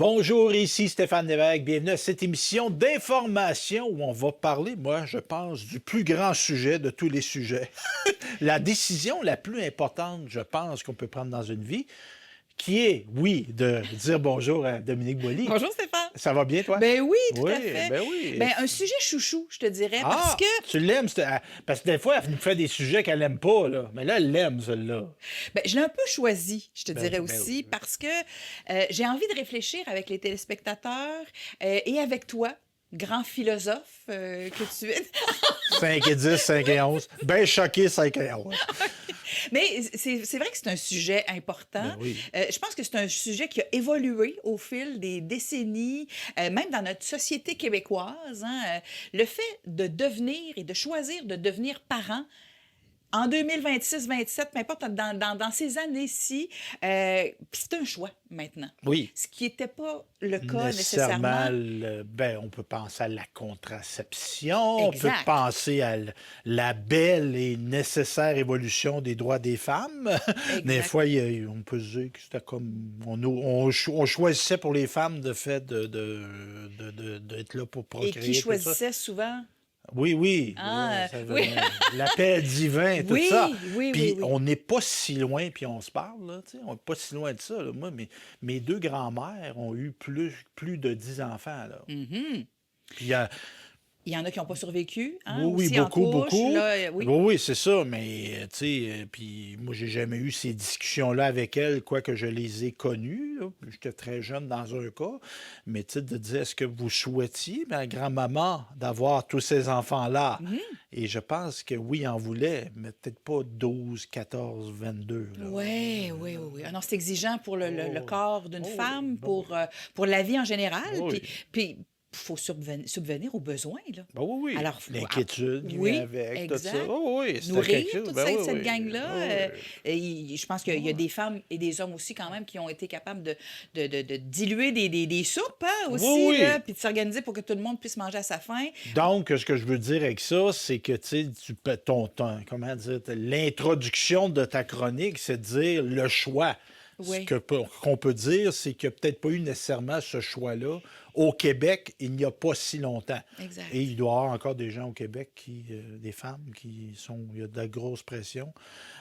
Bonjour, ici Stéphane Lévesque. Bienvenue à cette émission d'information où on va parler, moi, je pense, du plus grand sujet de tous les sujets. La décision la plus importante, je pense, qu'on peut prendre dans une vie, qui est, oui, de dire bonjour à Dominique Boily. Bonjour Stéphane. Ça va bien, toi? Ben oui, tout Oui, à fait. ben oui. Ben un sujet chouchou, je te dirais, parce Ah, que tu l'aimes, parce que des fois, elle nous fait des sujets qu'elle n'aime pas, là. Mais là, elle l'aime, celle-là. je l'ai un peu choisi, je te dirais Ben aussi, oui. parce que j'ai envie de réfléchir avec les téléspectateurs et avec toi, grand philosophe que tu es. 5 et 10, 5 et 11. Ben choqué, 5 et 11. Mais c'est vrai que c'est un sujet important. Ben oui. Je pense que c'est un sujet qui a évolué au fil des décennies, même dans notre société québécoise. Hein, le fait de devenir et de choisir de devenir parent en 2026, 27, peu importe, dans ces années-ci, c'est un choix maintenant. Oui. Ce qui n'était pas le cas Nécessairement, nécessairement. on peut penser à la contraception, on peut Exact. penser à la belle et nécessaire évolution des droits des femmes. Des Exact. fois, on peut se dire que c'était comme on choisissait pour les femmes de fait d'être là pour Et qui procréer, tout ça. choisissait souvent. Oui, oui, Hein, ça oui. l'appel divin, tout Oui, ça. oui, Puis oui. on n'est pas si loin, puis on se parle, là, tu sais, on n'est pas si loin de ça, là. Moi, mes deux grands-mères ont eu plus de 10 enfants, là. Mhm. Puis Il y en a qui n'ont pas survécu, hein, oui, oui, aussi en beaucoup, couche. beaucoup. Là, Oui, oui, oui, c'est ça, mais, tu sais, puis moi, j'ai jamais eu ces discussions-là avec elle, quoique je les ai connues, là. J'étais très jeune dans un cas, mais tu sais, de dire, est-ce que vous souhaitiez, ma grand-maman, d'avoir tous ces enfants-là? Et je pense que oui, en voulait, mais peut-être pas 12, 14, 22, là. oui, oui, oui. Ah non, c'est exigeant pour le Oh, corps d'une oh oui, femme, ben oui. pour la vie en général. Oh oui. Puis il faut subvenir aux besoins, là. Ben oui, oui. Alors, L'inquiétude qui vient oui, avec, tout ça. exact. Oh oui, c'était Nourrir quelque chose. toute Ben oui, cette oui. gang-là. Oh oui. Je pense qu'il y a des femmes et des hommes aussi, quand même, qui ont été capables de diluer des soupes, hein, Oui, aussi, là, oui. puis de s'organiser pour que tout le monde puisse manger à sa faim. Donc, ce que je veux dire avec ça, c'est que, tu sais, comment dire, l'introduction de ta chronique, c'est de dire le choix. Oui, Qu'on peut dire, c'est qu'il n'y a peut-être pas eu nécessairement ce choix-là au Québec il n'y a pas si longtemps. Et exact. il doit y avoir encore des gens au Québec, des femmes, il y a de la grosse pression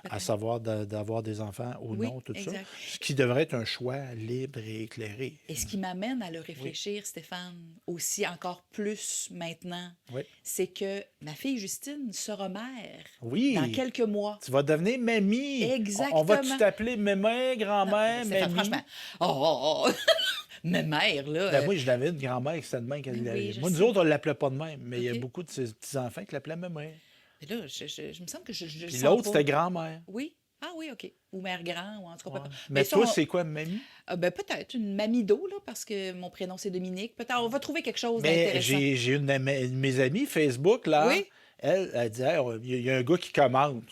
à Peut-être. savoir d'avoir des enfants ou Oui, non, tout ça. exact. Ce qui devrait être un choix libre et éclairé. Et ce qui m'amène à le Oui, réfléchir, Stéphane, aussi encore plus maintenant, oui. c'est que ma fille Justine sera mère dans Oui, quelques mois. tu vas devenir mamie. On va-tu Exactement. t'appeler mémère, Non, grand-mère, Stéphane, mamie? franchement. Oh! Ma mère, là. Ben moi, je l'avais une grand-mère qui c'était de même qu'elle Ben oui, l'appelait. je Moi, nous sais. autres, on l'appelait pas de même, mais il y a OK. beaucoup de ses petits-enfants qui l'appelaient mamère. Mais là, je me semble que je le Puis sens l'autre, pas. c'était grand-mère. Oui? Ah oui, OK. Ou mère grand, ou en tout cas. Ouais. Mais Mais ça, toi, c'est quoi, mamie? peut-être une mamie d'eau, là, parce que mon prénom, c'est Dominique. Peut-être on va trouver quelque chose Mais d'intéressant. j'ai une de mes amies Facebook, là, Oui? elle dit, hey, il y a un gars qui commente.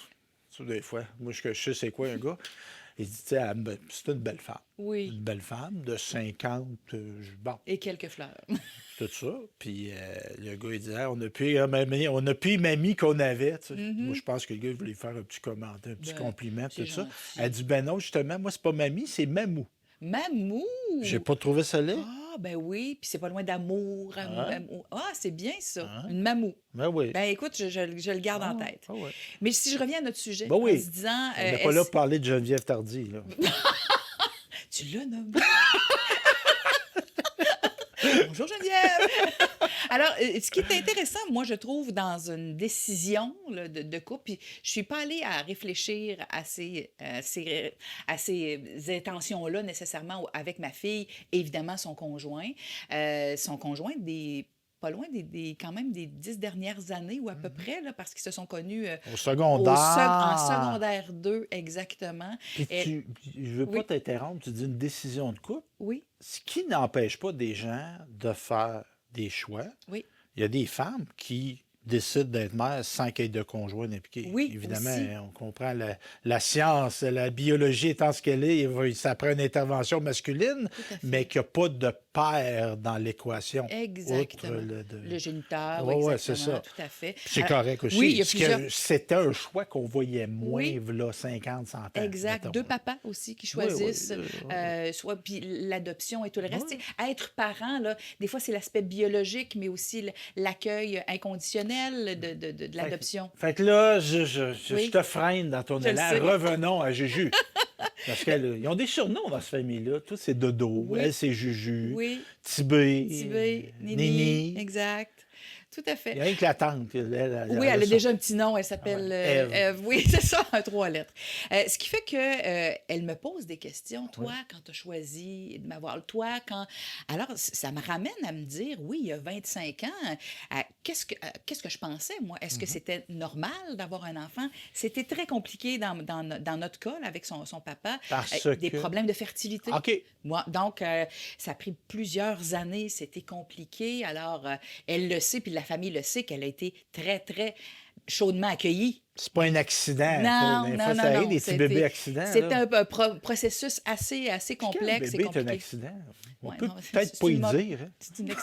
Ça, des fois. Moi, je sais c'est quoi un gars. Il dit, tu sais, c'est une belle femme. Oui. Une belle femme de 50, bon, Et quelques fleurs. tout ça. Puis le gars, il dit, hey, on a plus mamie qu'on avait. Tu sais. Moi, je pense que le gars, il voulait faire un petit commentaire, un petit Ben, compliment, c'est tout ça. gentil. Elle dit, ben non, justement, moi, c'est pas mamie, c'est mamou. Mamou! J'ai pas trouvé ça laid. Ah, ben oui, puis c'est pas loin d'amour. Hein? Ah, c'est bien ça, Hein? une mamou. Ben oui. Ben écoute, je le garde Ah en ouais, tête. ah ouais. Mais si je reviens à notre sujet, Ben en se oui. disant, On n'est pas là pour parler de Geneviève Tardy, là. tu l'as nommé. Bonjour Geneviève! Alors, ce qui est intéressant, moi, je trouve, dans une décision là, de couple, puis je suis pas allée à réfléchir à ces intentions-là nécessairement avec ma fille, évidemment son conjoint. Pas loin quand même des 10 dernières années ou à peu près, là, parce qu'ils se sont connus Au en secondaire. secondaire 2 exactement. Puis Et- je veux pas oui, t'interrompre, tu dis une décision de couple, oui, ce qui n'empêche pas des gens de faire des choix. oui. Il y a des femmes qui décide d'être mère sans qu'il y ait de conjoint impliqué. Oui, Évidemment, aussi. on comprend la science, la biologie étant ce qu'elle est, ça prend une intervention masculine, Tout à mais fait. qu'il n'y a pas de père dans l'équation. Outre Exactement. le... Le géniteur, oui, Oui, ouais, c'est exactement, ça. tout à fait. Puis c'est Alors, correct oui, il aussi. y a plusieurs. C'était un choix qu'on voyait moins, Oui, là, 50, 100 ans, exact. mettons. Deux papas aussi qui Oui, oui. choisissent, soit puis l'adoption et tout le reste. Tu Oui. sais, être parent, là, des fois, c'est l'aspect biologique, mais aussi l'accueil inconditionnel de Fait, l'adoption. fait que là, je Oui, te freine dans ton je le élan. sais. Revenons à Juju. Parce qu'ils ont des surnoms dans cette famille-là. Tout, c'est Dodo. Elle, Oui, c'est Juju. oui. Tibé. Tibé, Nini, Nini. exact. Tout à Il fait. y a rien que la tante. Oui, Elle elle a a son... déjà un petit nom, elle Ah ouais, s'appelle Ève. Ève. Oui, c'est ça, un 3 lettres. Ce qui fait que elle me pose des questions. Oui. Toi, quand tu as choisi de m'avoir, toi, quand. Alors, ça me ramène à me dire, oui, il y a 25 ans, qu'est-ce que je pensais, moi? Est-ce que c'était normal d'avoir un enfant? C'était très compliqué dans notre cas, là, avec son papa, Parce des que... problèmes de fertilité. OK. Moi, donc, ça a pris plusieurs années, c'était compliqué. Alors, elle le sait, puis la famille le sait, qu'elle a été très, très chaudement accueillie. C'est pas un accident. Non, Des non, fois, non, ça arrive, non. des petits bébés C'était, accidents. c'était Là. un processus assez Puis quand un complexe et bébé est un compliqué. accident, on Ouais, peut non, peut-être pas y dire. Hein. c'est une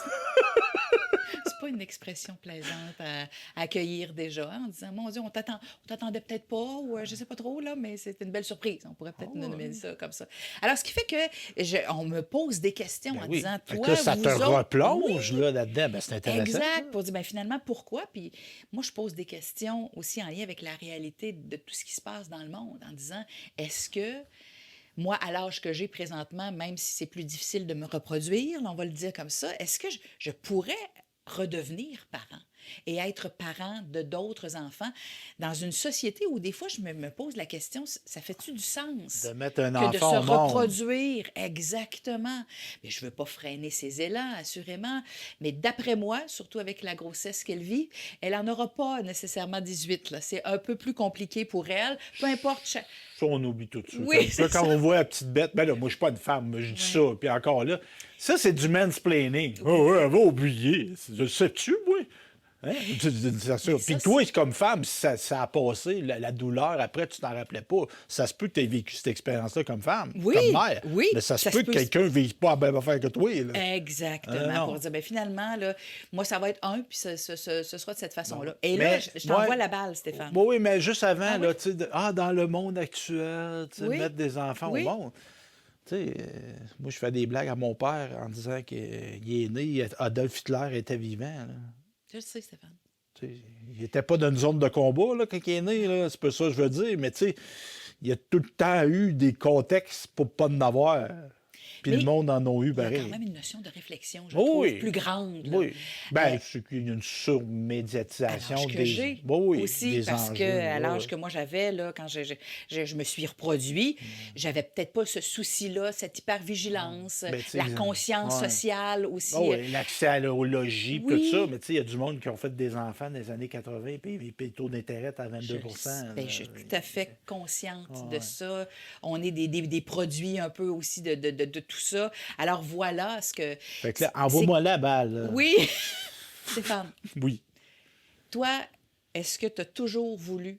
c'est pas une expression plaisante à accueillir déjà, hein, en disant, mon Dieu, on t'attendait peut-être pas, ou je sais pas trop, là, mais c'était une belle surprise. On pourrait peut-être Ah nommer ouais. ça comme ça. Alors, ce qui fait que on me pose des questions Ben en oui. disant, Fait que toi, là, ça te vous autres, replonge oui, là, là-dedans. Ben, c'est intéressant. Ça. exact, pour dire, ben, finalement, pourquoi? Puis moi, je pose des questions aussi en lien avec la réalité de tout ce qui se passe dans le monde, en disant, est-ce que moi, à l'âge que j'ai présentement, même si c'est plus difficile de me reproduire, là, on va le dire comme ça, est-ce que je pourrais redevenir parent et être parent de d'autres enfants dans une société où des fois je me pose la question, ça fait-tu du sens De mettre un que de se enfant au monde. reproduire? Exactement. Mais je veux pas freiner ses élans, assurément. Mais d'après moi, surtout avec la grossesse qu'elle vit, elle en aura pas nécessairement 18. Là. C'est un peu plus compliqué pour elle. Peu importe. Ça, on oublie tout ça. Oui, c'est Quand ça. on voit la petite bête, ben là, moi, je suis pas une femme, mais je dis Ouais. ça. Puis encore là, ça, c'est du mansplaining. Oh, ouais, elle va oublier. Je sais-tu, moi? Hein? C'est ça. Mais Puis ça, toi, c'est comme femme, si ça a passé, la douleur, après, tu t'en rappelais pas. Ça se peut que tu aies vécu cette expérience-là comme femme, oui, comme mère. oui, Mais ça se ça peut se que peut. quelqu'un ne vive pas à la même affaire que toi. Là. Exactement. Non. Pour dire, ben finalement, là, moi, ça va être un, puis ce sera de cette façon-là. Et là, Mais, je t'envoie ouais. la balle, Stéphane. Oui, oui, mais juste avant, Ah oui? là, tu sais, dans le monde actuel, tu sais, Oui, mettre des enfants au oui. monde. Tu sais, moi, je fais des blagues à mon père en disant qu'il est né, Adolf Hitler était vivant. Là. Je le sais, Stéphane. Tu sais, il n'était pas dans une zone de combat là, quand il est né, là, c'est pas ça que je veux dire, mais tu sais, il y a tout le temps eu des contextes pour pas en avoir. Puis le Mais monde en a eu il y a quand pareil. même une notion de réflexion, je Oui, trouve, oui. plus grande. Là. Oui. Ben, Euh, c'est qu'il y a une à surmédiatisation l'âge que des. j'ai Oui, oui, aussi, des parce enjeux. que à Oui, l'âge oui. que moi j'avais, là, quand je me suis reproduit, j'avais peut-être pas ce souci-là, cette hypervigilance, Ben, tu sais, la conscience ouais. sociale aussi. Ah oui, l'accès au logis, tout Oui. ça. Mais tu sais, il y a du monde qui ont fait des enfants dans les années 80, puis le taux d'intérêt est à 22 Ben, je suis tout à fait consciente Ah de ouais. ça. On est des produits un peu aussi de tout ça. Alors voilà ce que... Fait que là, c'est- envoie-moi la balle. Là. Oui, Stéphane, Oui. toi, est-ce que tu as toujours voulu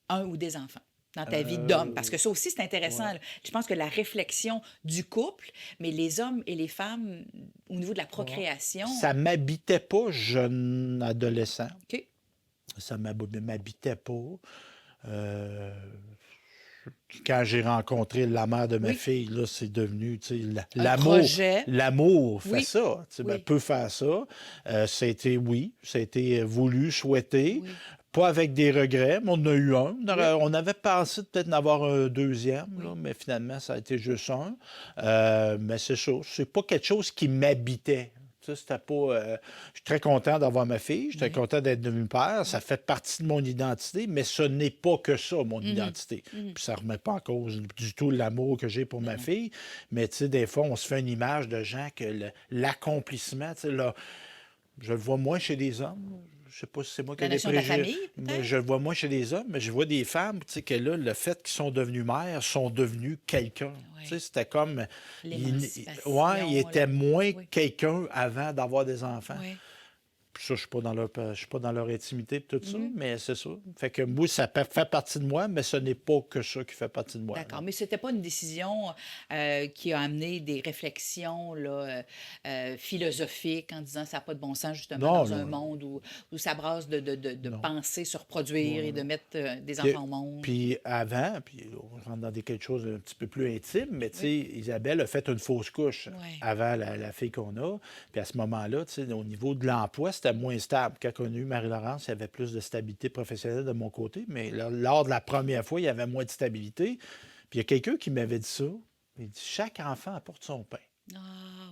un ou des enfants dans ta vie d'homme? Parce que ça aussi, c'est intéressant. ouais. Là. Je pense que la réflexion du couple, mais les hommes et les femmes, au niveau de la procréation... Ça m'habitait pas, jeune adolescent. OK. Ça m'habitait pas. Euh, Quand j'ai rencontré la mère de ma Oui. fille, là, c'est devenu, tu sais, Un l'amour. projet. L'amour fait Oui. ça. Tu sais, ben, Oui. peut faire ça. Ça a été, oui, ça a été voulu, souhaité. Oui. Pas avec des regrets, mais on en a eu un. Oui. On avait pensé peut-être en avoir un deuxième, Oui. là, mais finalement, ça a été juste un. Mais c'est ça. C'est pas quelque chose qui m'habitait. Tu sais, c'était pas. Je suis très content d'avoir ma fille. Je suis très content d'être devenu père. Ça fait partie de mon identité, mais ce n'est pas que ça, mon identité. Puis ça ne remet pas en cause du tout l'amour que j'ai pour ma fille. Mais tu sais, des fois, on se fait une image de gens que l'accomplissement, tu sais, là, je le vois moins chez des hommes. Je sais pas si c'est moi qui ai La des notion de la préjugés. famille, Moi, peut-être? je le vois moins chez des hommes, mais je vois des femmes, tu sais, que là, le fait qu'ils sont devenus mères, sont devenus quelqu'un. Oui. Tu sais, c'était comme... L'émancipation, Ouais, ils étaient moins oui. quelqu'un avant d'avoir des enfants. Oui. Ça, je suis pas dans leur intimité et tout ça, Mhm. mais c'est ça. Fait que moi, ça fait partie de moi, mais ce n'est pas que ça qui fait partie de moi, D'accord, non. mais c'était pas une décision qui a amené des réflexions là, philosophiques en disant ça n'a pas de bon sens justement Non, dans un non, non, monde où ça brasse de non. penser se reproduire Ouais, et de non. mettre des Puis, enfants au monde. puis avant, puis on rentre dans quelque chose un petit peu plus intime, mais tu sais, Oui, Isabelle a fait une fausse couche oui. avant la fille qu'on a. Puis à ce moment-là, tu sais, au niveau de l'emploi, c'était moins stable. Quand on a eu Marie-Laurence, il y avait plus de stabilité professionnelle de mon côté, mais lors de la première fois, il y avait moins de stabilité. Puis il y a quelqu'un qui m'avait dit ça. Il dit, chaque enfant apporte son pain. Ah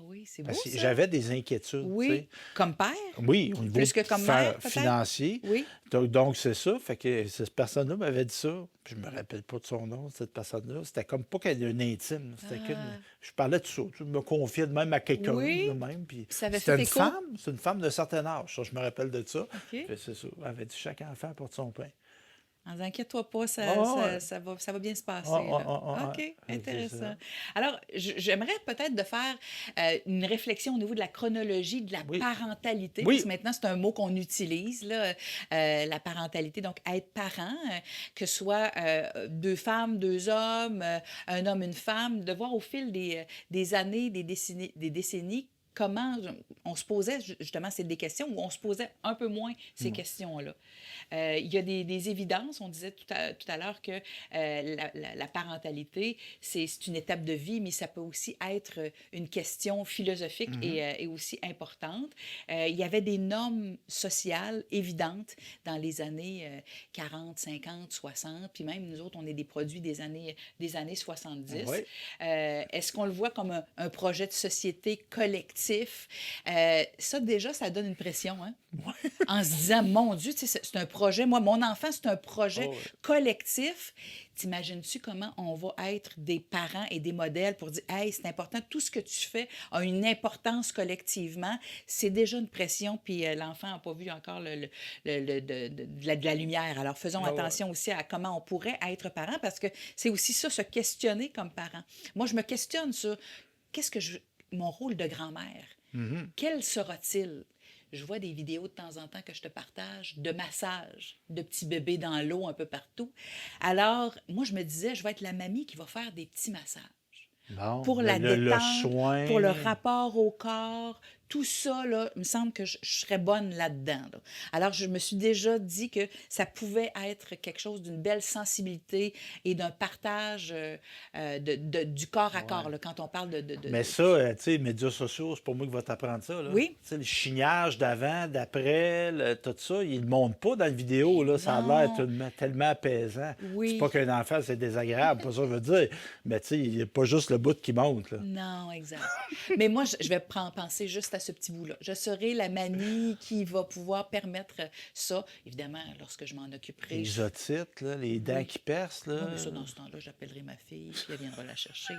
oui, c'est beau Parce que ça. j'avais des inquiétudes, tu Oui, sais. comme père, Oui, au niveau plus que comme mère peut-être. financier. Oui. Donc, c'est ça. Fait que cette personne-là m'avait dit ça. Puis je me rappelle pas de son nom, cette personne-là. C'était comme pas qu'elle ait une intime. C'était qu'une. Ah, Je parlais de ça. Je me confiais de même à quelqu'un, oui, de même. Puis puis ça avait c'était fait une écho. femme. C'est une femme de certain âge. Ça, je me rappelle de ça. OK. Puis c'est ça. Elle avait dit chaque enfant apporte son pain. En disant, inquiète-toi pas, Ah, ouais. ça va bien se Ah, passer, ah, là. ah, ah, ah. OK, Fait que c'est intéressant. ça. Alors, j'aimerais peut-être de faire une réflexion au niveau de la chronologie de la Oui. parentalité, parce Oui. que maintenant, c'est un mot qu'on utilise, là, la parentalité. Donc, être parent, que ce soit deux femmes, deux hommes, un homme, une femme, de voir au fil des années, des décennies, comment on se posait justement, c'est des questions où on se posait un peu moins ces Mm. questions-là. Il y a des évidences. On disait tout à l'heure que la parentalité, c'est une étape de vie, mais ça peut aussi être une question philosophique Mhm. et aussi importante. Il y avait des normes sociales évidentes dans les années 40, 50, 60, puis même nous autres, on est des produits des années 70. Oui. Est-ce qu'on le voit comme un projet de société collectif? Ça, déjà, ça donne une pression, hein? En se disant, mon Dieu, tu sais, c'est un projet. Moi, mon enfant, c'est un projet Oh, oui. collectif. T'imagines-tu comment on va être des parents et des modèles pour dire, hey, c'est important, tout ce que tu fais a une importance collectivement. C'est déjà une pression, puis l'enfant n'a pas vu encore de la lumière. Alors, faisons Ah, ouais. attention aussi à comment on pourrait être parent, parce que c'est aussi ça, se questionner comme parent. Moi, je me questionne sur qu'est-ce que mon rôle de grand-mère. Mhm. Quel sera-t-il? Je vois des vidéos de temps en temps que je te partage de massages, de petits bébés dans l'eau un peu partout. Alors, moi, je me disais, je vais être la mamie qui va faire des petits massages Bon, pour la le détente, pour le soin. rapport au corps. Tout ça, là, il me semble que je serais bonne là-dedans, là. Alors, je me suis déjà dit que ça pouvait être quelque chose d'une belle sensibilité et d'un partage du corps à corps, Ouais. là, quand on parle Mais ça, tu sais, les médias sociaux, c'est pas moi qui va t'apprendre ça, là. Oui? Tu sais, le chignage d'avant, d'après, tout ça, ils le montrent pas dans la vidéo, là. Ça a l'air Non, tellement apaisant. C'est pas oui. qu'un enfant, c'est désagréable, pas ça que je veux dire. Mais tu sais, il n'y a pas juste le bout qui monte, là. Non, exact. Mais moi, je vais penser juste à ce petit bout-là. Je serai la mamie qui va pouvoir permettre ça. Évidemment, lorsque je m'en occuperai, Les otites, là, les dents oui. qui percent, Oui, là, mais ça, dans ce temps-là, j'appellerai ma fille, puis elle viendra la chercher.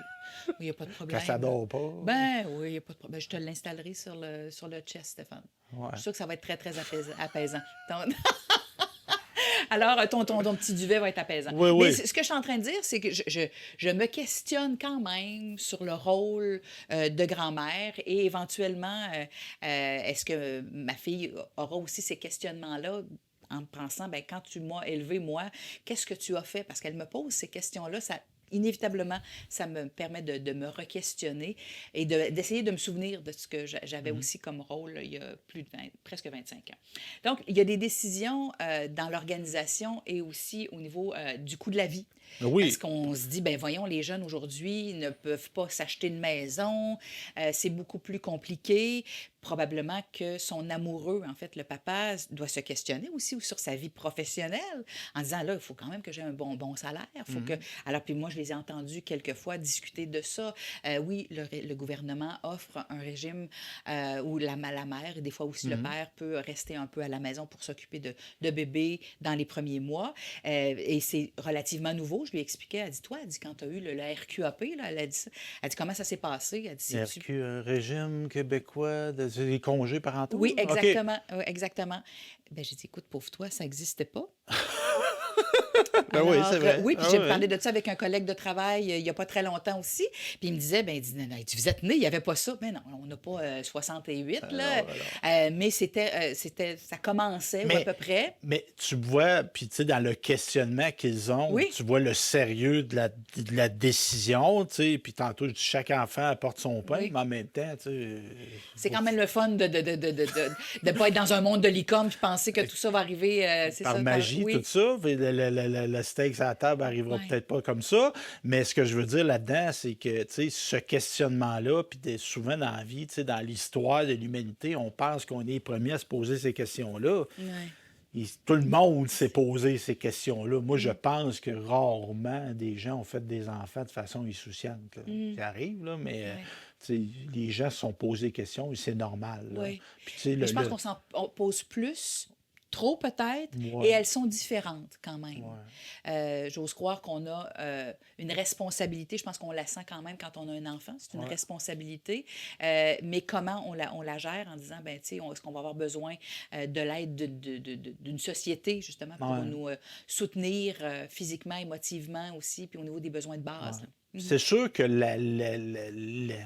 Il n'y a pas de quand ça problème, là. dort pas. Ben oui, il n'y a pas de problème. Je te l'installerai sur le chest, Stéphane. Je Ouais. suis sûre que ça va être très, très apaisant. Alors, ton petit duvet va être apaisant. Oui, Mais oui. ce que je suis en train de dire, c'est que je me questionne quand même sur le rôle de grand-mère et éventuellement, est-ce que ma fille aura aussi ces questionnements-là en pensant, ben, quand tu m'as élevé, moi, qu'est-ce que tu as fait? Parce qu'elle me pose ces questions-là, ça, inévitablement, ça me permet de me re-questionner et d'essayer de me souvenir de ce que j'avais Mhm. aussi comme rôle là, il y a plus de presque 25 ans. Donc, il y a des décisions dans l'organisation et aussi au niveau du coût de la vie. Parce Oui. qu'on se dit, ben voyons, les jeunes aujourd'hui ne peuvent pas s'acheter une maison, c'est beaucoup plus compliqué. Probablement que son amoureux, en fait, le papa, doit se questionner aussi sur sa vie professionnelle en disant, là, il faut quand même que j'ai un bon salaire. Faut que... Mhm. Alors, puis moi, je les ai entendus quelquefois discuter de ça. Oui, le gouvernement offre un régime où la mère et des fois aussi le Mhm. père peut rester un peu à la maison pour s'occuper de bébé dans les premiers mois. Et c'est relativement nouveau. Je lui expliquais, elle dit, toi, elle dit, quand tu as eu le RQAP, là, elle a dit ça. Elle dit, comment ça s'est passé? Elle dit, c'est-tu... RQ, un régime québécois des congés parentaux, Oui, là? OK. exactement. Oui, exactement. Ben, j'ai dit, écoute, pauvre toi, ça n'existait pas. Ben oui, c'est vrai. Oui, puis Ah j'ai oui. parlé de ça avec un collègue de travail il n'y a pas très longtemps aussi. Puis il me disait, ben, il dit, non, non, vous êtes né, il n'y avait pas ça. Ben non, on n'a pas 68, là. Non, non. Mais ça commençait, ou à Mais, peu près. mais tu vois, puis tu sais, dans le questionnement qu'ils ont, Oui, tu vois le sérieux de la décision, tu sais, puis tantôt, je dis, chaque enfant apporte son pain, oui. mais en même temps, tu sais, C'est quand même le fun de pas être dans un monde de licorne puis penser que tout ça va arriver, c'est par ça, magie, tout oui, ça, puis le steak à la table arrivera ouais, peut-être pas comme ça, mais ce que je veux dire là-dedans, c'est que, tu sais, ce questionnement-là, puis souvent dans la vie, tu sais, dans l'histoire de l'humanité, on pense qu'on est les premiers à se poser ces questions-là. ouais. Tout le monde s'est posé ces questions-là. Moi, je pense que rarement des gens ont fait des enfants de façon insouciante, là. Mm, Ça arrive, là, mais ouais, tu sais, les gens se sont posés des questions et c'est normal, là. ouais. Puis, tu sais, Mais je pense qu'on s'en on pose plus, trop peut-être, et ouais, elles sont différentes quand même. ouais, J'ose croire qu'on a une responsabilité. Je pense qu'on la sent quand même quand on a un enfant. C'est une ouais, responsabilité. Mais comment on la gère en disant, ben, tu sais, est-ce qu'on va avoir besoin de l'aide d'une société, justement, pour ouais. nous soutenir physiquement, émotivement aussi, puis au niveau des besoins de Ouais. base, là. Mhm. C'est sûr que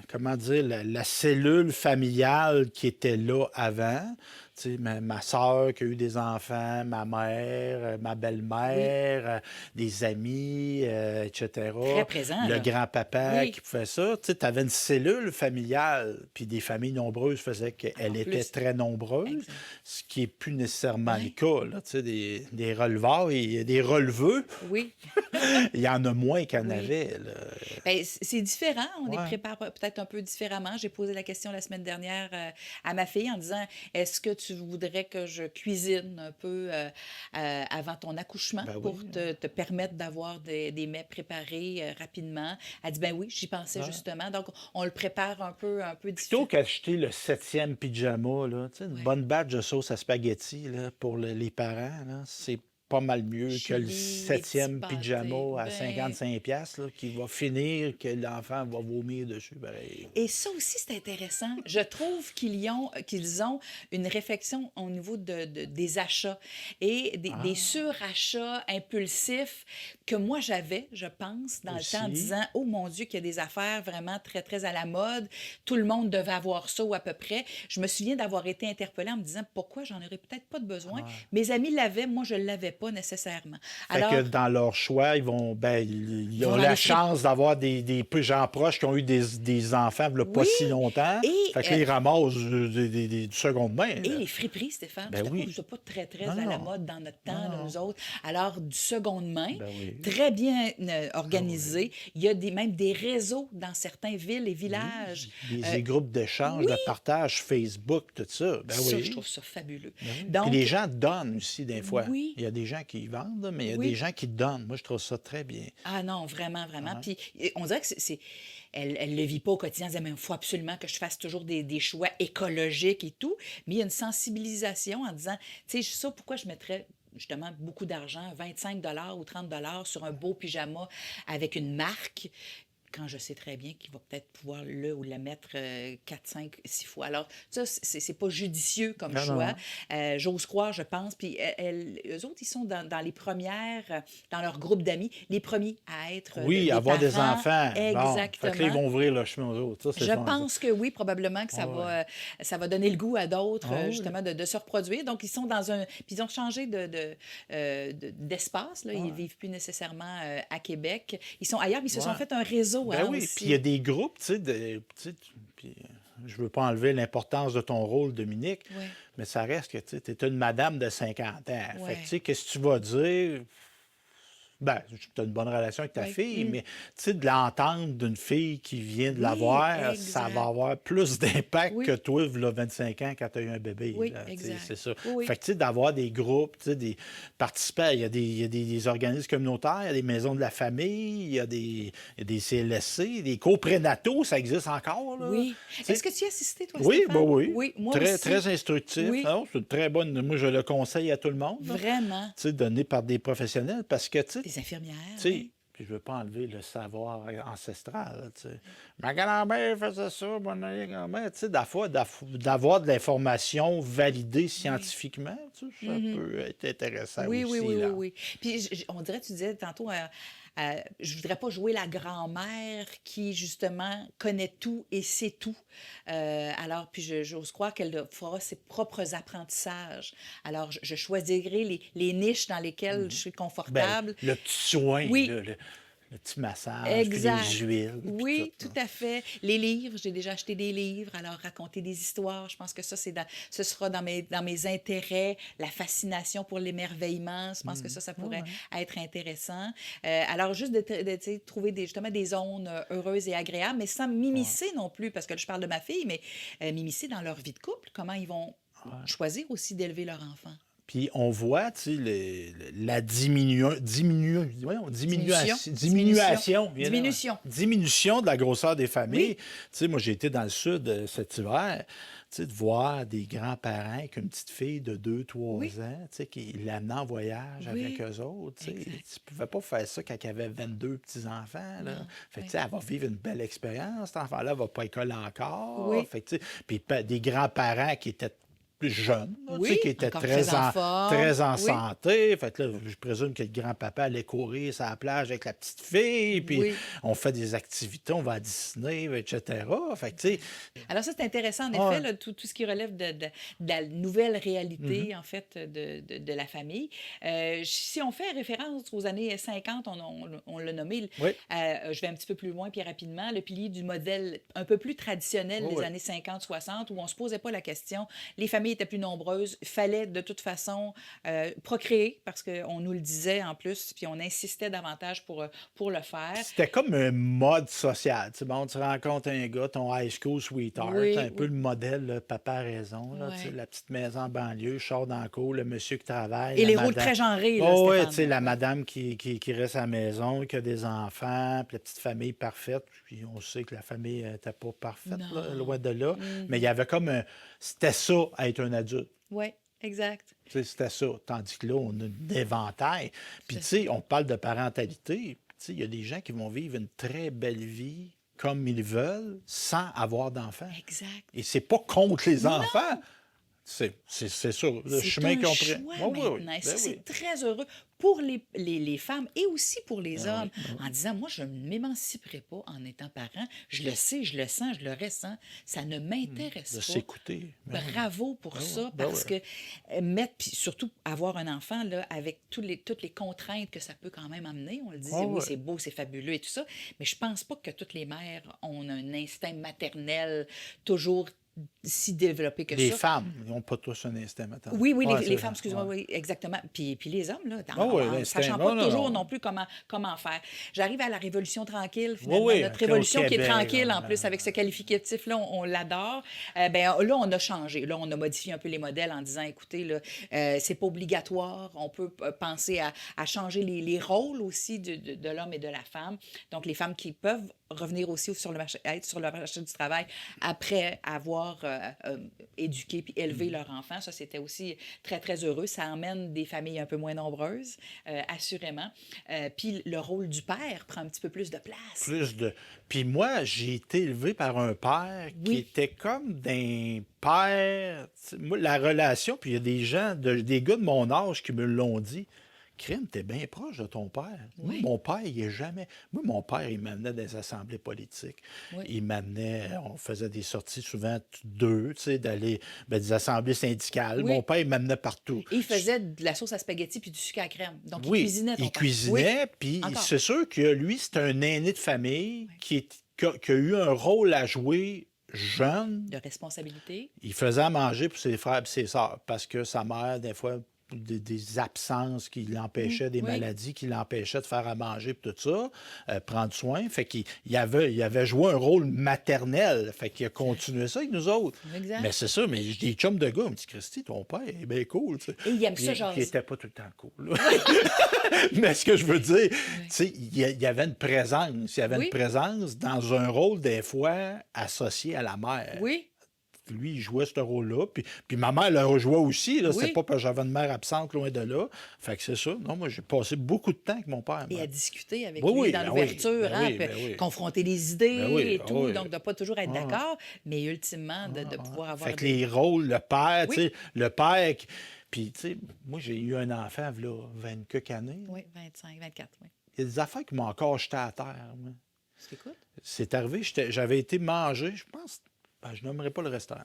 comment dire, la cellule familiale qui était là avant, tu sais, ma soeur qui a eu des enfants, ma mère, ma Oui, belle-mère, des amis, très etc., présent, le là. grand-papa Oui, qui pouvait ça, tu sais, tu avais une cellule familiale, puis des familles nombreuses faisaient en qu'elle était plus. très nombreuse, Exact. ce qui n'est plus nécessairement le Oui, cas, là, tu sais, des releveurs et des releveux, oui, il y en a moins qu'il y en oui. avait, là. Ben, c'est différent, on les Ouais. prépare peut-être un peu différemment. J'ai posé la question la semaine dernière à ma fille en disant, est-ce que tu voudrais que je cuisine un peu avant ton accouchement Ben pour oui. te permettre d'avoir des mets préparés rapidement? Elle dit, ben oui, j'y pensais Ouais. justement. Donc, on le prépare un peu Plutôt différent. qu'acheter le 7e pyjama, là, tu sais, une Ouais. bonne batch de sauce à spaghetti là, pour les parents, là, c'est pas mal mieux que le Chili, les petits 7e pâtés, pyjama à ben 55 piastres, là, qui va finir que l'enfant va vomir dessus. Pareil. et ça aussi, c'est intéressant. Je trouve qu'ils ont une réflexion au niveau des achats et des Ah, surachats impulsifs que moi j'avais, je pense, dans le temps, en aussi. disant, oh mon Dieu, qu'il y a des affaires vraiment très, très à la mode. Tout le monde devait avoir ça ou à peu près. Je me souviens d'avoir été interpellée en me disant, pourquoi j'en aurais peut-être pas de besoin. Ah. Mes amis l'avaient, moi je ne l'avais pas nécessairement. Fait que Alors, dans leur choix, ils ils vont ont dans la les friperies. chance d'avoir des gens proches qui ont eu des enfants il y a pas Oui, si longtemps. et Fait que là, ils ramassent du seconde main, et là. les friperies, Stéphane, Ben tout à coup, oui. c'est pas très, très Non, à la non. mode dans notre Non, temps, là, non. nous autres. Alors, du seconde main, Ben oui. très bien Ah oui. organisé. Il y a même des réseaux dans certaines villes et villages. Oui, des Euh, groupes d'échange, oui, de partage, Facebook, tout ça. Ben ça, je oui. trouve ça fabuleux. Ben oui. Puis les Donc, gens donnent aussi des fois. oui, Il y a des gens qui vendent, là, mais il y a des oui. gens qui donnent. Moi, je trouve ça très bien. Ah non, vraiment, vraiment. Ouais. Puis on dirait que elle le vit pas au quotidien. Elle dit, il faut absolument que je fasse toujours des choix écologiques et tout. Mais il y a une sensibilisation en disant, tu sais, ça, pourquoi je mettrais justement beaucoup d'argent, 25 ou 30 sur un beau pyjama avec une marque, quand je sais très bien qu'il va peut-être pouvoir le ou la mettre 4, 5, 6 fois. Alors, ça, c'est pas judicieux comme Non, choix. non. J'ose croire, je pense. Puis eux autres, ils sont dans les premières, dans leur groupe d'amis, les premiers à être Oui, des avoir des parents. enfants. Bon. Fait que là, ils Exactement. vont ouvrir le chemin aux autres. Ça, c'est Je le fun, ça. pense que oui, probablement que Ah ouais. ça va donner le goût à d'autres, Ah oui. justement, de se reproduire. Donc, ils sont dans un. Puis, ils ont changé d'espace, là. Ils ne Ouais. vivent plus nécessairement à Québec. Ils sont ailleurs, mais ils se sont Ouais. fait un réseau, Ben hein, oui. Puis il y a aussi. des groupes, tu sais, puis, je veux pas enlever l'importance de ton rôle, Dominique, Oui, mais ça reste que tu es une madame de 50 ans. Fait que, tu oui, sais, qu'est-ce que tu vas dire? Ben, tu as une bonne relation avec ta oui. fille, mais tu sais, de l'entendre d'une fille qui vient de Oui, l'avoir, ça va exact. avoir plus d'impact que Oui, toi, là, 25 ans, quand tu as eu un bébé. oui, Là, tu sais, exact. c'est ça. Oui, oui. Fait que, tu sais, d'avoir des groupes, tu sais, des participants, il y a des organismes communautaires, il y a des maisons de la famille, il y a des CLSC, des coprénataux, ça existe encore, là. Oui. Tu sais, Est-ce que tu y as assisté, toi, oui, ben Stéphane? oui. Oui, moi Très, aussi. très instructif. Oui, Non, c'est une très bonne. Moi, je le conseille à tout le monde, là. vraiment. Tu sais, donné par des professionnels parce que, tu sais, Des infirmières, tu sais, oui. puis je veux pas enlever le savoir ancestral, tu sais. Ma grand-mère faisait ça, mon arrière-grand-mère, tu sais, d'avoir de l'information validée Oui. scientifiquement, tu sais, ça Mhm. peut être intéressant Oui, oui, aussi, oui, oui, là. oui. Puis on dirait, tu disais tantôt, je voudrais pas jouer la grand-mère qui, justement, connaît tout et sait tout. Alors, puis j'ose croire qu'elle fera ses propres apprentissages. Alors, je choisirai les niches dans lesquelles je suis Ben, confortable. le petit soin, Oui, le petit massage, puis les exact. huiles, puis tout, Oui, tout là. à fait. Les livres, j'ai déjà acheté des livres, alors raconter des histoires, je pense que ça, ce sera dans mes intérêts, la fascination pour l'émerveillement, je pense que ça Ouais, pourrait ouais. être intéressant. Alors, juste tu sais, trouver justement des zones heureuses et agréables, mais sans Ouais, m'immiscer non plus, parce que là, je parle de ma fille, mais m'immiscer dans leur vie de couple, comment ils vont ouais. choisir aussi d'élever leur enfant. Puis on voit, tu sais, la Diminution, diminution, bien là, diminution. diminution de la grosseur des familles. Oui, Tu sais, moi, j'ai été dans le sud cet hiver, tu sais, de voir des grands-parents avec une petite fille de 2, 3 ans, tu sais, qui l'amenaient en voyage avec oui, eux autres. Tu sais, exact. tu pouvais pas faire ça quand il y avait 22 petits-enfants, là. Non, Fait que, tu oui. sais, elle va vivre une belle expérience. Cet enfant-là va pas à l'école encore. Oui. Fait que, tu sais, puis des grands-parents qui étaient plus jeune, là, tu Oui, sais, qui était encore très en forme. très en Oui, santé. Fait que là, je présume que le grand-papa allait courir sur la plage avec la petite fille, puis oui. on fait des activités, on va à Disney, etc. Fait que, tu sais, Alors ça, c'est intéressant, en effet, ouais. là, tout ce qui relève de la nouvelle Mhm. réalité, en fait, de la famille. Si on fait référence aux années 50, on l'a nommé, Oui, je vais un petit peu plus loin, puis rapidement, le pilier du modèle un peu plus traditionnel oui, des oui. années 50-60, où on se posait pas la question, les familles étaient plus nombreuses, fallait de toute façon procréer, parce qu'on nous le disait en plus, puis on insistait davantage pour le faire. C'était comme un mode social. Tu sais, bon, tu rencontres un gars, ton high school sweetheart, Oui, un peu oui, le modèle, là, papa a raison, là, tu sais, ouais. la petite maison en banlieue, je sors dans le cours, le monsieur qui travaille, Et la les rôles madame. très genrés, là, Oh, ouais, tu Stéphane, sais, là, la oui. madame qui reste à la maison, qui a des enfants, puis la petite famille parfaite. Puis on sait que la famille n'était pas parfaite, là, Non. loin de là. Mais il y Mhm. avait comme un. C'était ça, être un adulte. Oui, exact. Tu sais, c'était ça. Tandis que là, on a un éventail. Puis, Tout à tu fait. sais, on parle de parentalité. Tu sais, il y a des gens qui vont vivre une très belle vie comme ils veulent sans avoir d'enfants. Exact. Et c'est pas contre les enfants. Non, C'est ça. Le c'est chemin un qu'on prend. choix Oui, oui, oui. maintenant. Et ça, Ben oui. c'est très heureux pour les femmes et aussi pour les Ben hommes, oui. Ben en oui. disant, moi, je ne m'émanciperai pas en étant parent. Je le sais, je le sens, je le ressens. Ça ne De m'intéresse pas. s'écouter. Ben oui. Bravo pour Ben oui. ça, Ben oui. parce que mettre, puis surtout avoir un enfant là, avec toutes les contraintes que ça peut quand même amener. On le dit, Ah oui, ouais. c'est beau, c'est fabuleux et tout ça, mais je pense pas que toutes les mères ont un instinct maternel toujours si développé que Les ça. femmes, ils n'ont pas tous un instinct maternel. Oui, oui, Ouais, c'est les vrai. femmes, excuse-moi, Ouais. oui, exactement. Puis les hommes, là, Ah oui, en ne l'instinct. sachant pas Non, non, toujours non. non plus comment faire. J'arrive à la révolution tranquille, Oui, finalement. oui, Notre au révolution qui est Québec. tranquille, en plus, avec ce qualificatif-là, on l'adore. Ben, là, on a changé. Là, on a modifié un peu les modèles en disant, écoutez, là, c'est pas obligatoire. On peut penser à changer les rôles aussi de l'homme et de la femme. Donc, les femmes qui peuvent revenir aussi sur le marché, être sur le marché du travail après avoir éduqué puis élevé leur enfant. Ça, c'était aussi très, très heureux. Ça emmène des familles un peu moins nombreuses, assurément. Puis le rôle du père prend un petit peu plus de place. Plus de. Puis moi, j'ai été élevé par un père qui Oui, était comme d'un père. Tu sais, moi, la relation, puis il y a des gens, des gars de mon âge qui me l'ont dit. Crime, t'es bien proche de ton père. Moi, oui, mon père, il est jamais. Moi, mon père, il m'amenait dans des assemblées politiques. oui. Il m'amenait, on faisait des sorties souvent deux, tu sais, d'aller des assemblées syndicales. Mon Oui. père, il m'amenait partout. Et il faisait de la sauce à spaghetti puis du sucre à crème. Donc, il Oui, cuisinait ton il père. Oui, cuisinait, puis encore. c'est sûr que lui, c'est un aîné de famille qui a eu un rôle à jouer jeune. De responsabilité. Il faisait à manger pour ses frères et ses sœurs parce que sa mère, des fois, des absences qui l'empêchaient, des Oui, maladies qui l'empêchaient de faire à manger, puis tout ça, prendre soin. Fait qu'il avait joué un rôle maternel. Fait qu'il a continué ça avec nous autres. Mais exact. c'est ça, mais j'ai des chums de gars, il me dit, Christy, ton père est bien cool, tu sais. Et il aime ça, Puis il jaser. était pas tout le temps cool, là. Mais ce que je veux dire, tu Oui. sais, il y avait une présence. Il y avait une Oui, présence dans un rôle, des fois, associé à la mère. oui. lui, il jouait ce rôle-là. Puis ma mère le rejouait aussi. Là. C'était Oui. pas parce que j'avais une mère absente loin de là. Fait que c'est ça. Non, moi, j'ai passé beaucoup de temps avec mon père. Et Moi. à discuter avec Oui, lui oui, dans ben oui, l'ouverture, ben hein, oui, puis ben oui. confronter les Ben idées oui, et ah tout, oui. donc de pas toujours être Ah, d'accord, mais ultimement de pouvoir fait avoir que des... les rôles, le père, tu Oui, sais, le père. Puis, tu sais, moi, j'ai eu un enfant, là, 20 quelques années. oui, 25, 24, oui. Il y a des affaires qui m'ont encore jeté à terre. Moi. Je t'écoute? C'est arrivé, j'avais été manger, je pense, ben, je nommerai pas le restaurant.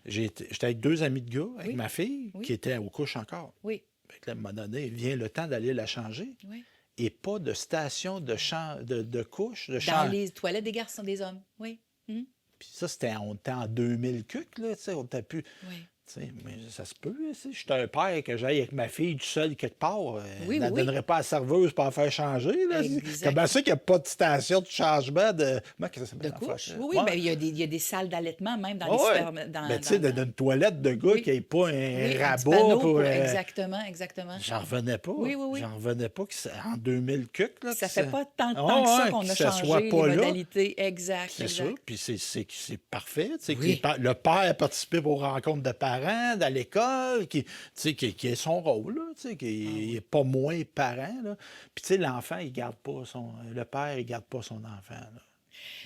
J'étais avec deux amis de gars, avec Oui, ma fille, oui, qui était aux couches encore. oui, Fait que là, à un moment donné, vient le temps d'aller la changer. oui. Et pas de station de couche, de Dans champ. les toilettes des garçons, des hommes, oui. Mhm. Puis ça, on était en 2000 cucs, là, tu sais, on n'était plus. Oui, Tu sais, mais ça se peut, tu sais. J'étais un père que j'aille avec ma fille tout seul quelque part. oui, Je oui, la oui. donnerait pas à la serveuse pour la faire changer. Là. Exact. Comment ça qu'il n'y a pas de station de changement de. Comment que ça De s'appelle en couche? français? Oui, oui, Ouais. ben, il y a des salles d'allaitement même dans les Ouais, ouais. supermarchés. Ben, tu sais, d'une toilette de gars Oui, qui n'ait pas un oui, un petit rabat panneau pour. pour... Exactement, exactement. J'en revenais pas. Oui, oui, oui. J'en revenais pas que en 2000 cucs, là, Ça que fait ça. pas tant de Ah temps que ça ouais, qu'on que a ça soit changé les pas là. modalités. Exact, C'est ça, exact. puis c'est parfait. Tu sais, Oui. le père participe aux rencontres de parents, à l'école, tu sais, qui a son rôle, là, tu sais, qui n'est pas moins parent. Là. Puis tu sais, l'enfant, il garde pas le père, il garde pas son enfant. Là.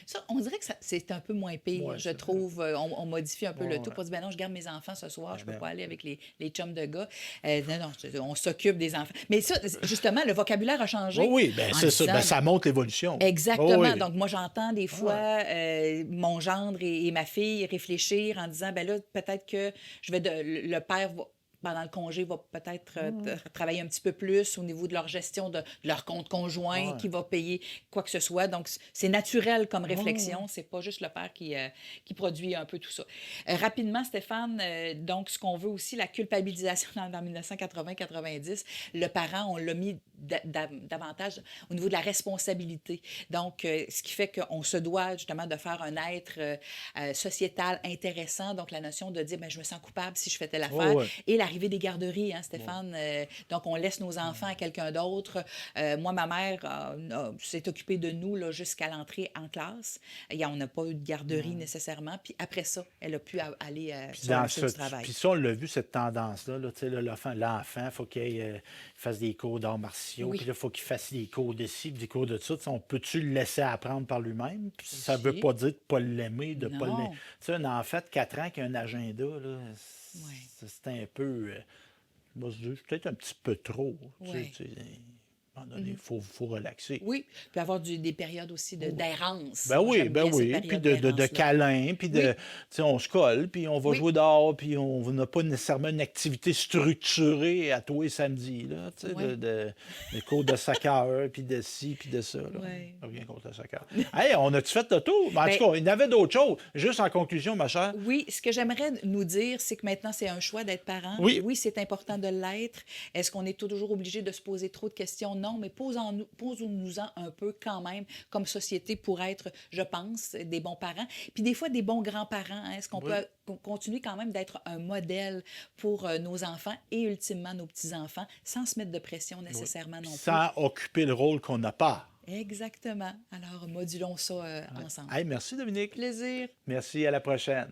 Ça, on dirait que c'est un peu moins pire, Ouais, je c'est trouve. On modifie un peu le ouais, tout ouais. pour dire, ben non, je garde mes enfants ce soir, je peux Ben, pas aller avec les chums de gars. Non, non, on s'occupe des enfants. Mais ça, justement, le vocabulaire a oui, changé oui, ben en c'est ça. Ben, disant, ça montre l'évolution. Oui, exactement. oui. Donc, moi, j'entends des Ah ouais. fois mon gendre et ma fille réfléchir en disant, ben là, peut-être que le père va pendant le congé, va peut-être travailler un petit peu plus au niveau de leur gestion de leur compte conjoint, Ouais. qui va payer quoi que ce soit. Donc, c'est naturel comme Ouais, ouais. réflexion. C'est pas juste le père qui produit un peu tout ça. Rapidement, Stéphane, donc, ce qu'on veut aussi, la culpabilisation dans 1980-90, le parent, on l'a mis davantage au niveau de la responsabilité. Donc, ce qui fait qu'on se doit justement de faire un être sociétal intéressant. Donc, la notion de dire, ben, je me sens coupable si je fais telle Ouais, affaire. ouais. Et l'arrivée des garderies, hein, Stéphane. Donc, on laisse nos enfants à quelqu'un d'autre. Moi, ma mère s'est occupée de nous là, jusqu'à l'entrée en classe. On n'a pas eu de garderie nécessairement. Puis après ça, elle a pu aller Puis, sur le marché du travail. puis ça, on l'a vu, cette tendance-là. Là, tu sais, là, l'enfant, il faut qu'il fasse des cours d'arts martiaux. Oui. Puis là, il faut qu'il fasse des cours de ci, puis des cours de ça. Tu sais, on peut-tu le laisser apprendre par lui-même? Puis ça ne veut Aussi. pas dire de ne pas l'aimer, de pas l'aimer. Non. Tu sais, un enfant de 4 ans qui a un agenda, là, Oui. c'est un peu. Moi, je dis, c'est peut-être un petit peu trop. Oui. À un moment donné, il faut relaxer. Oui, puis avoir des périodes aussi d'errance. Ben Moi, oui, j'aime ben bien cette oui. Puis période de d'errance-là. câlins, puis Oui. tu sais, on se colle, puis on va Oui. jouer dehors, puis on n'a pas nécessairement une activité structurée à tous les samedis, là, tu sais, Oui. des cours de soccer, puis de ci, puis de ça, là. Oui. Rien contre le soccer. Hey, on a-tu fait le tour? Mais en Ben- tout cas, il y en avait d'autres choses. Juste en conclusion, ma chère. Oui, ce que j'aimerais nous dire, c'est que maintenant, c'est un choix d'être parent. Oui. Oui, c'est important de l'être. Est-ce qu'on est toujours obligé de se poser trop de questions? Non, mais posons-nous-en un peu quand même comme société pour être, je pense, des bons parents. Puis des fois, des bons grands-parents. Hein. Est-ce qu'on Oui. peut continuer quand même d'être un modèle pour nos enfants et ultimement nos petits-enfants sans se mettre de pression nécessairement non plus? Sans occuper le rôle qu'on n'a pas. Exactement. Alors, modulons ça ensemble. Hey, merci, Dominique. Plaisir. Merci, à la prochaine.